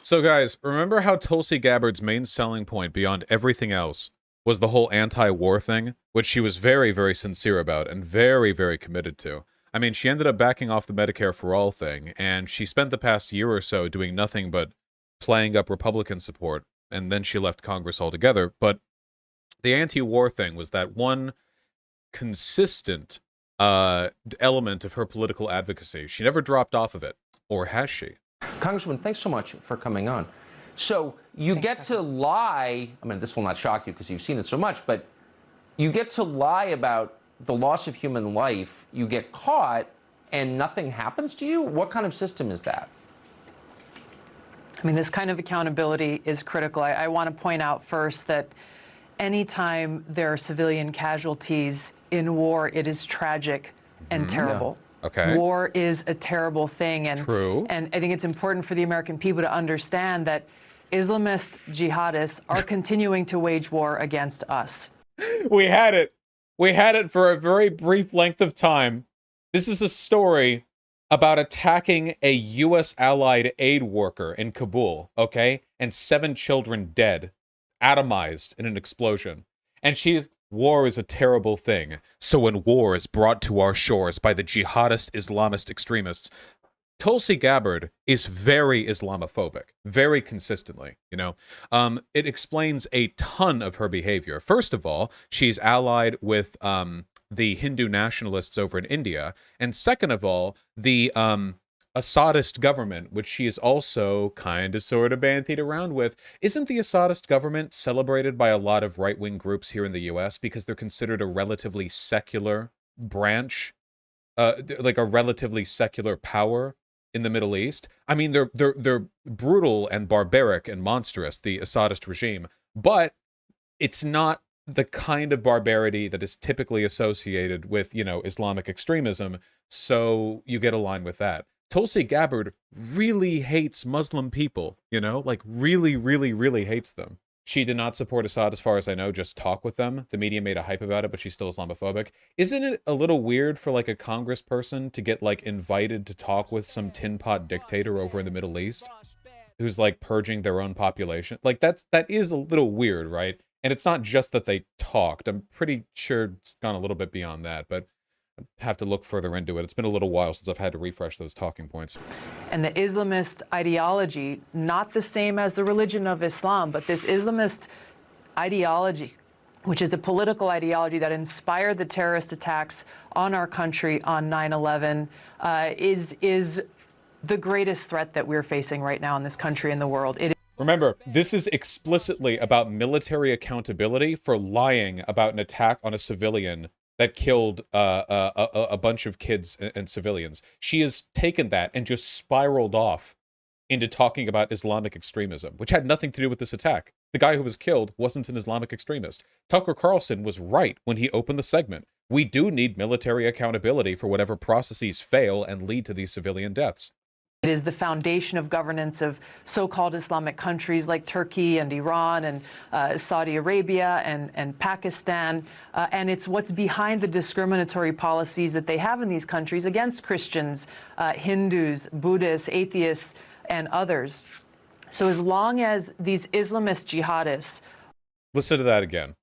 So guys, remember how Tulsi Gabbard's main selling point beyond everything else was the whole anti-war thing, which she was very, very sincere about and very, very committed to. I mean, she ended up backing off the Medicare for All thing, and she spent the past year or so doing nothing but playing up Republican support, and then she left Congress altogether. But the anti-war thing was that one consistent element of her political advocacy. She never dropped off of it, or has she? Congresswoman, thanks so much for coming on. So you get to lie, I mean, this will not shock you because you've seen it so much, but you get to lie about the loss of human life, you get caught, and nothing happens to you? What kind of system is that? I mean, this kind of accountability is critical. I want to point out first that anytime there are civilian casualties in war, it is tragic and terrible. Yeah. Okay. War is a terrible thing. And, True. And I think it's important for the American people to understand that Islamist jihadists are continuing to wage war against us. We had it. We had it for a very brief length of time. This is a story about attacking a U.S. allied aid worker in Kabul, okay? And 7 children dead, atomized in an explosion. And war is a terrible thing. So when war is brought to our shores by the jihadist Islamist extremists, Tulsi Gabbard is very Islamophobic, very consistently, you know. It explains a ton of her behavior. First of all, she's allied with the Hindu nationalists over in India. And second of all, the Assadist government, which she is also kind of sort of bandied around with. Isn't the Assadist government celebrated by a lot of right-wing groups here in the U.S. because they're considered a relatively secular branch, like a relatively secular power in the Middle East? I mean, they're brutal and barbaric and monstrous, the Assadist regime, but it's not the kind of barbarity that is typically associated with, you know, Islamic extremism, so you get aligned with that. Tulsi Gabbard really hates Muslim people, you know, like really, really, really hates them. She did not support Assad as far as I know, just talk with them. The media made a hype about it, but she's still Islamophobic. Isn't it a little weird for like a congressperson to get like invited to talk with some tin pot dictator over in the Middle East who's like purging their own population? Like that is a little weird, right? And it's not just that they talked. I'm pretty sure it's gone a little bit beyond that, but have to look further into it. It's been a little while since I've had to refresh those talking points. And the Islamist ideology, not the same as the religion of Islam, but this Islamist ideology, which is a political ideology that inspired the terrorist attacks on our country on 9/11, is the greatest threat that we're facing right now in this country and the world. Remember, this is explicitly about military accountability for lying about an attack on a civilian that killed a bunch of kids and civilians. She has taken that and just spiraled off into talking about Islamic extremism, which had nothing to do with this attack. The guy who was killed wasn't an Islamic extremist. Tucker Carlson was right when he opened the segment. We do need military accountability for whatever processes fail and lead to these civilian deaths. It is the foundation of governance of so-called Islamic countries like Turkey and Iran and Saudi Arabia and Pakistan. And it's what's behind the discriminatory policies that they have in these countries against Christians, Hindus, Buddhists, atheists, and others. So as long as these Islamist jihadists... Listen to that again.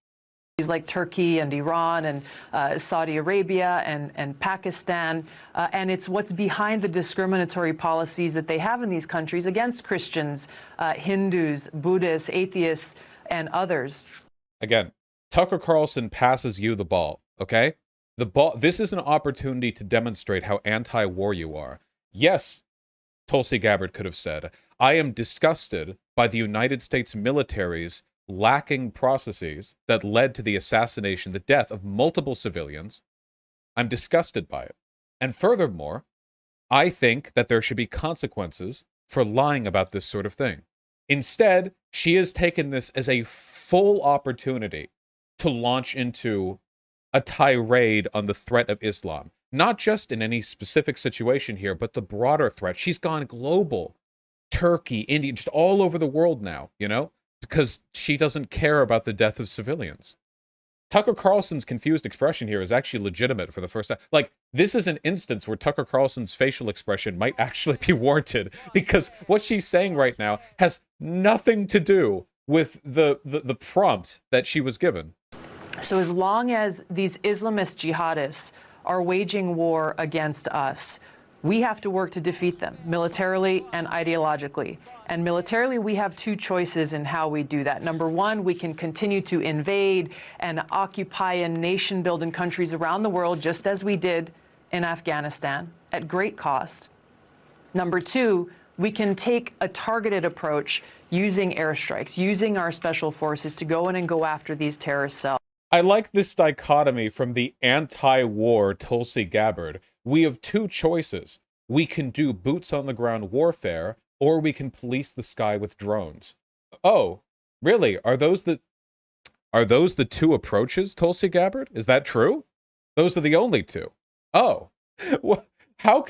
Like Turkey and Iran and Saudi Arabia and Pakistan. And it's what's behind the discriminatory policies that they have in these countries against Christians, Hindus, Buddhists, atheists, and others. Again, Tucker Carlson passes you the ball, okay? This is an opportunity to demonstrate how anti-war you are. Yes, Tulsi Gabbard could have said, I am disgusted by the United States military's lacking processes that led to the assassination, the death of multiple civilians. I'm disgusted by it. And furthermore, I think that there should be consequences for lying about this sort of thing. Instead, she has taken this as a full opportunity to launch into a tirade on the threat of Islam. Not just in any specific situation here, but the broader threat. She's gone global. Turkey, India, just all over the world now, you know? Because she doesn't care about the death of civilians. Tucker Carlson's confused expression here is actually legitimate for the first time. Like, this is an instance where Tucker Carlson's facial expression might actually be warranted, because what she's saying right now has nothing to do with the prompt that she was given. So as long as these Islamist jihadists are waging war against us, we have to work to defeat them militarily and ideologically. And militarily, we have two choices in how we do that. Number one, we can continue to invade and occupy and nation-building countries around the world, just as we did in Afghanistan, at great cost. Number two, we can take a targeted approach using airstrikes, using our special forces to go in and go after these terrorist cells. I like this dichotomy from the anti-war Tulsi Gabbard. We have two choices. We can do boots-on-the-ground warfare, or we can police the sky with drones. Oh, really? Are those the two approaches, Tulsi Gabbard? Is that true? Those are the only two. Oh. How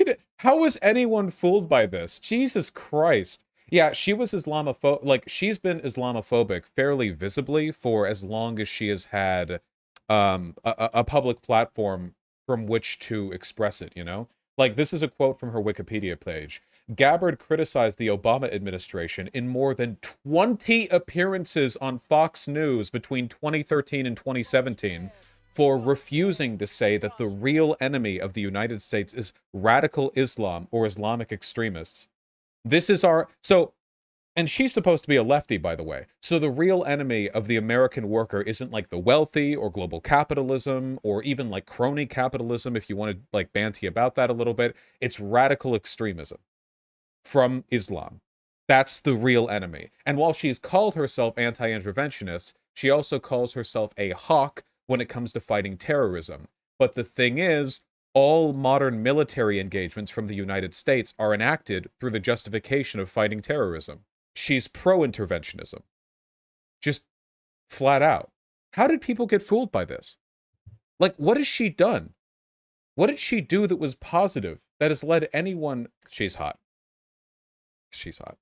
was anyone fooled by this? Jesus Christ. Yeah, she was Islamophobic. Like, she's been Islamophobic fairly visibly for as long as she has had a public platform from which to express it, you know? Like, this is a quote from her Wikipedia page. Gabbard criticized the Obama administration in more than 20 appearances on Fox News between 2013 and 2017 for refusing to say that the real enemy of the United States is radical Islam or Islamic extremists. This is and she's supposed to be a lefty, by the way. So the real enemy of the American worker isn't like the wealthy or global capitalism or even like crony capitalism, if you want to like banty about that a little bit. It's radical extremism from Islam. That's the real enemy. And while she's called herself anti-interventionist, she also calls herself a hawk when it comes to fighting terrorism. But the thing is, all modern military engagements from the United States are enacted through the justification of fighting terrorism. She's pro-interventionism. Just flat out. How did people get fooled by this? Like, what has she done? What did she do that was positive, that has led anyone... She's hot. She's hot.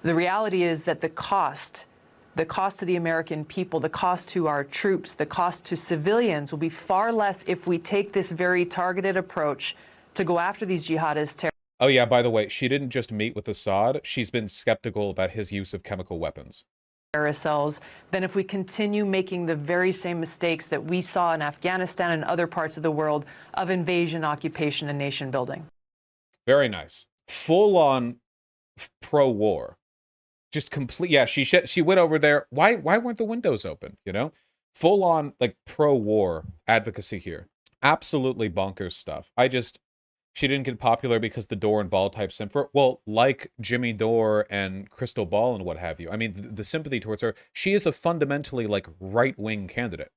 The reality is that the cost to the American people, the cost to our troops, the cost to civilians will be far less if we take this very targeted approach to go after these jihadists. Oh yeah, by the way, she didn't just meet with Assad, she's been skeptical about his use of chemical weapons. Terrorist cells, then if we continue making the very same mistakes that we saw in Afghanistan and other parts of the world of invasion, occupation, and nation building. Very nice. Full on pro-war. Just complete. Yeah, she went over there. Why weren't the windows open? You know, full on like pro-war advocacy here. Absolutely bonkers stuff. She didn't get popular because the Dore and Ball type sympathy. Well, like Jimmy Dore and Crystal Ball and what have you. I mean, the sympathy towards her. She is a fundamentally like right-wing candidate,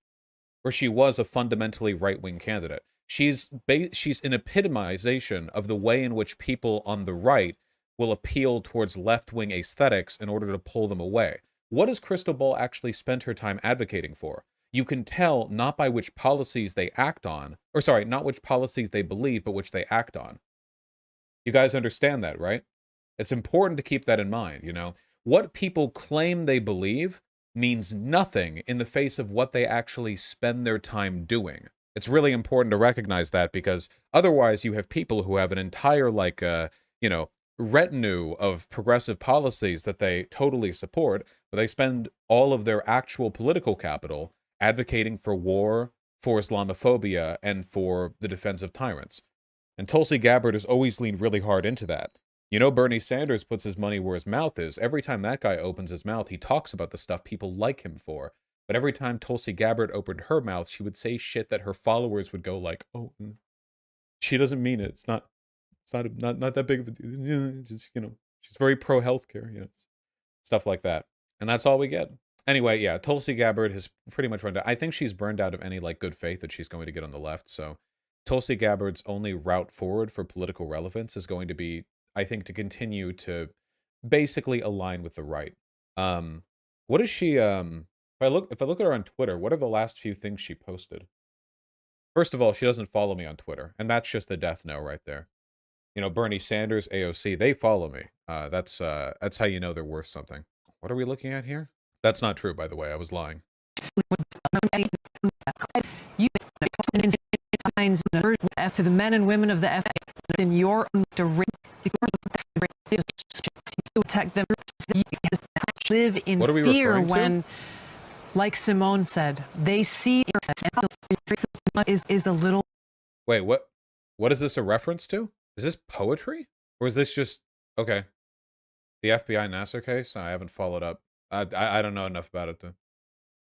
or she was a fundamentally right-wing candidate. She's an epitomization of the way in which people on the right will appeal towards left-wing aesthetics in order to pull them away. What does Crystal Ball actually spend her time advocating for? You can tell not by which policies they act on, or sorry, not which policies they believe, but which they act on. You guys understand that, right? It's important to keep that in mind, you know? What people claim they believe means nothing in the face of what they actually spend their time doing. It's really important to recognize that, because otherwise you have people who have an entire, like, retinue of progressive policies that they totally support, but they spend all of their actual political capital advocating for war, for Islamophobia, and for the defense of tyrants. And Tulsi Gabbard has always leaned really hard into that. You know, Bernie Sanders puts his money where his mouth is. Every time that guy opens his mouth, he talks about the stuff people like him for. But every time Tulsi Gabbard opened her mouth, she would say shit that her followers would go like, oh, she doesn't mean it. It's not that big of a deal. Just, you know, she's very pro-healthcare. Yeah, stuff like that. And that's all we get. Anyway, yeah, Tulsi Gabbard has pretty much run out. I think she's burned out of any like good faith that she's going to get on the left. So Tulsi Gabbard's only route forward for political relevance is going to be, I think, to continue to basically align with the right. What is she? If I look at her on Twitter, what are the last few things she posted? First of all, she doesn't follow me on Twitter, and that's just the death knell right there. You know, Bernie Sanders, AOC, they follow me. That's how you know they're worth something. What are we looking at here? That's not true, by the way. I was lying. You to the men and women of the FBI in your protect them, live in What are we fear referring to? when, like Simone said, they see is a little. Wait, what is this a reference to? Is this poetry? Or is this just okay? The FBI Nasser case? I haven't followed up. I don't know enough about it to.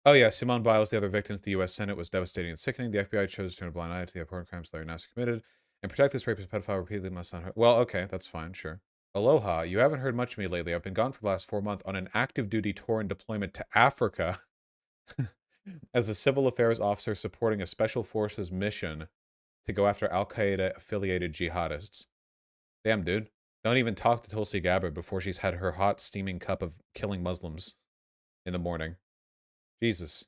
Oh yeah, Simone Biles, the other victims, the U.S. Senate was devastating and sickening. The FBI chose to turn a blind eye to the abhorrent crimes Larry Nasser committed and protect this rapist pedophile repeatedly must not hurt. Well, okay, that's fine, sure. Aloha, you haven't heard much of me lately. I've been gone for the last 4 months on an active duty tour and deployment to Africa as a civil affairs officer supporting a special forces mission to go after Al-Qaeda affiliated jihadists. Damn, dude. Don't even talk to Tulsi Gabbard before she's had her hot steaming cup of killing Muslims in the morning. Jesus.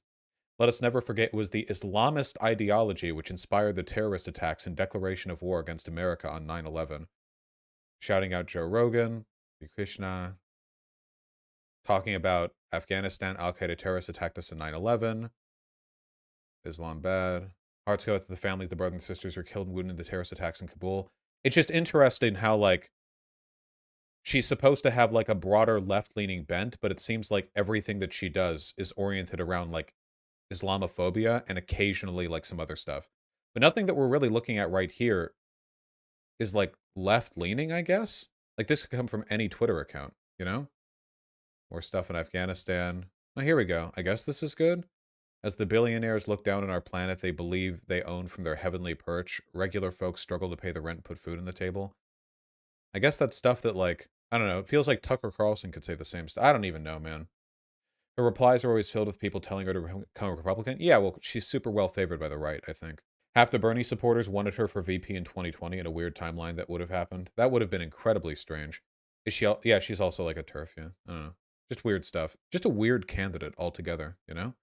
Let us never forget it was the Islamist ideology which inspired the terrorist attacks and declaration of war against America on 9/11. Shouting out Joe Rogan, Krishna, talking about Afghanistan, Al-Qaeda terrorists attacked us in 9/11. Islam bad. Hearts go out to the families, the brothers and sisters who were killed and wounded in the terrorist attacks in Kabul. It's just interesting how, like, she's supposed to have, like, a broader left-leaning bent, but it seems like everything that she does is oriented around, like, Islamophobia and occasionally, like, some other stuff. But nothing that we're really looking at right here is, like, left-leaning, I guess? Like, this could come from any Twitter account, you know? More stuff in Afghanistan. Oh, here we go. I guess this is good. As the billionaires look down on our planet they believe they own from their heavenly perch, regular folks struggle to pay the rent and put food on the table. I guess that's stuff that, like, I don't know, it feels like Tucker Carlson could say the same stuff. I don't even know, man. Her replies are always filled with people telling her to become a Republican. Yeah, well, she's super well favored by the right, I think. Half the Bernie supporters wanted her for VP in 2020 in a weird timeline that would have happened. That would have been incredibly strange. Is she? Yeah, she's also like a TERF, yeah. I don't know. Just weird stuff. Just a weird candidate altogether, you know?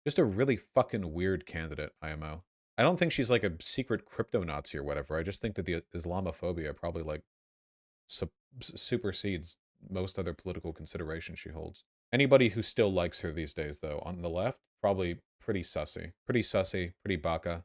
Just a really fucking weird candidate, IMO. I don't think she's like a secret crypto Nazi or whatever. I just think that the Islamophobia probably like supersedes most other political considerations she holds. Anybody who still likes her these days, though, on the left, probably pretty sussy. Pretty sussy, pretty baka.